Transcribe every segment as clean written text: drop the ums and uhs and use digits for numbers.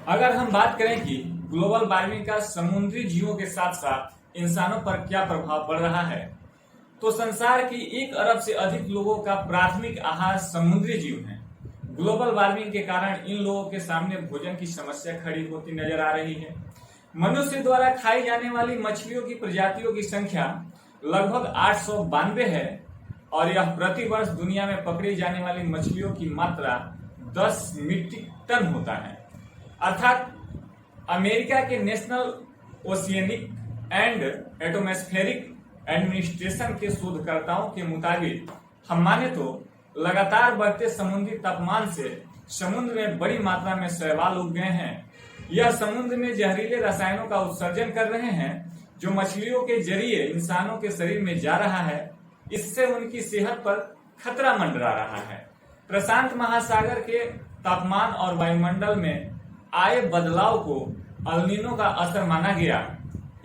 अगर हम बात करें कि ग्लोबल वार्मिंग का समुद्री जीवों के साथ साथ इंसानों पर क्या प्रभाव पड़ रहा है, तो संसार की 1 अरब से अधिक लोगों का प्राथमिक आहार समुद्री जीव हैं। ग्लोबल वार्मिंग के कारण इन लोगों के सामने भोजन की समस्या खड़ी होती नजर आ रही है। मनुष्य द्वारा खाई जाने वाली मछलियों की प्रजातियों की संख्या लगभग 892 है और यह प्रतिवर्ष दुनिया में पकड़ी जाने वाली मछलियों की मात्रा 10 मीट्रिक टन होता है। अर्थात अमेरिका के national oceanic and atmospheric administration के शोधकर्ताओं के मुताबिक हम माने तो लगातार बढ़ते समुद्री तापमान से समुद्र में बड़ी मात्रा में शैवाल उग गए हैं। यह समुद्र में जहरीले रसायनों का उत्सर्जन कर रहे हैं जो मछलियों के जरिए इंसानों के शरीर में जा रहा है। इससे उनकी सेहत पर खतरा मंडरा रहा है। प्रशांत महासागर के तापमान और वायुमंडल में आए बदलाव को अल नीनो का असर माना गया।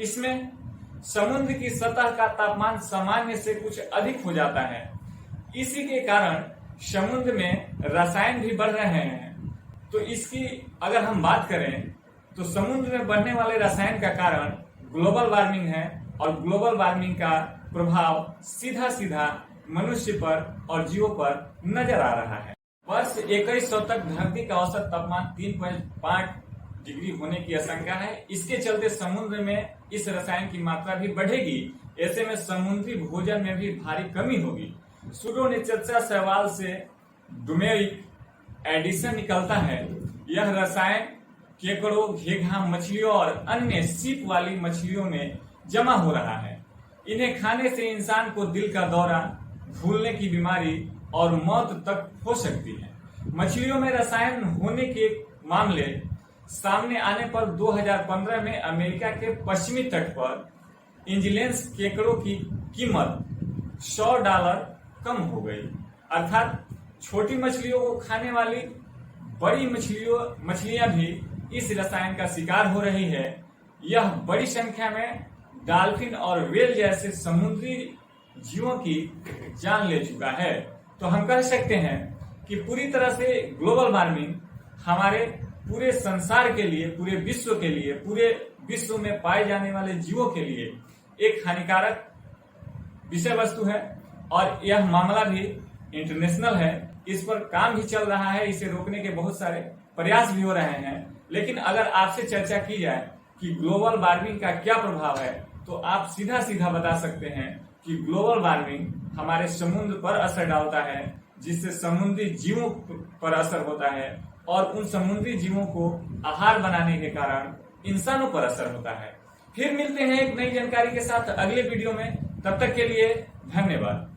इसमें समुद्र की सतह का तापमान सामान्य से कुछ अधिक हो जाता है। इसी के कारण समुद्र में रसायन भी बढ़ रहे हैं। तो इसकी अगर हम बात करें तो समुद्र में बढ़ने वाले रसायन का कारण ग्लोबल वार्मिंग है और ग्लोबल वार्मिंग का प्रभाव सीधा सीधा मनुष्य पर और जीवों पर नजर आ रहा है। वर्ष 2100 तक धरती का औसत तापमान 3.5 डिग्री होने की आशंका है। इसके चलते समुद्र में इस रसायन की मात्रा भी बढ़ेगी। ऐसे में समुद्री भोजन में भी भारी कमी होगी। सूडोनिचेस्टा शैवाल से डोमेरिक एडिशन निकलता है। यह रसायन केकड़ों, घेघा मछलियों और अन्य सीप वाली मछलियों में जमा हो रहा है। इन्हें खाने से इंसान को दिल का दौरा, भूलने की बीमारी और मौत तक हो सकती है। मछलियों में रसायन होने के मामले सामने आने पर 2015 में अमेरिका के पश्चिमी तट पर इंजिलेंस केकड़ों की कीमत $100 कम हो गई। अर्थात छोटी मछलियों को खाने वाली बड़ी मछलियां भी इस रसायन का शिकार हो रही है। यह बड़ी संख्या में डॉल्फिन और व्हेल जैसे समुद्री जीवों की जान ले चुका है। तो हम कह सकते हैं कि पूरी तरह से ग्लोबल वार्मिंग हमारे पूरे संसार के लिए, पूरे विश्व के लिए, पूरे विश्व में पाए जाने वाले जीवों के लिए एक हानिकारक विषय वस्तु है और यह मामला भी इंटरनेशनल है। इस पर काम भी चल रहा है। इसे रोकने के बहुत सारे प्रयास भी हो रहे हैं। लेकिन अगर आपसे चर्चा की जाए कि ग्लोबल वार्मिंग का क्या प्रभाव है, तो आप सीधा सीधा बता सकते हैं कि ग्लोबल वार्मिंग हमारे समुद्र पर असर डालता है, जिससे समुद्री जीवों पर असर होता है और उन समुद्री जीवों को आहार बनाने के कारण इंसानों पर असर होता है। फिर मिलते हैं एक नई जानकारी के साथ अगले वीडियो में। तब तक के लिए धन्यवाद।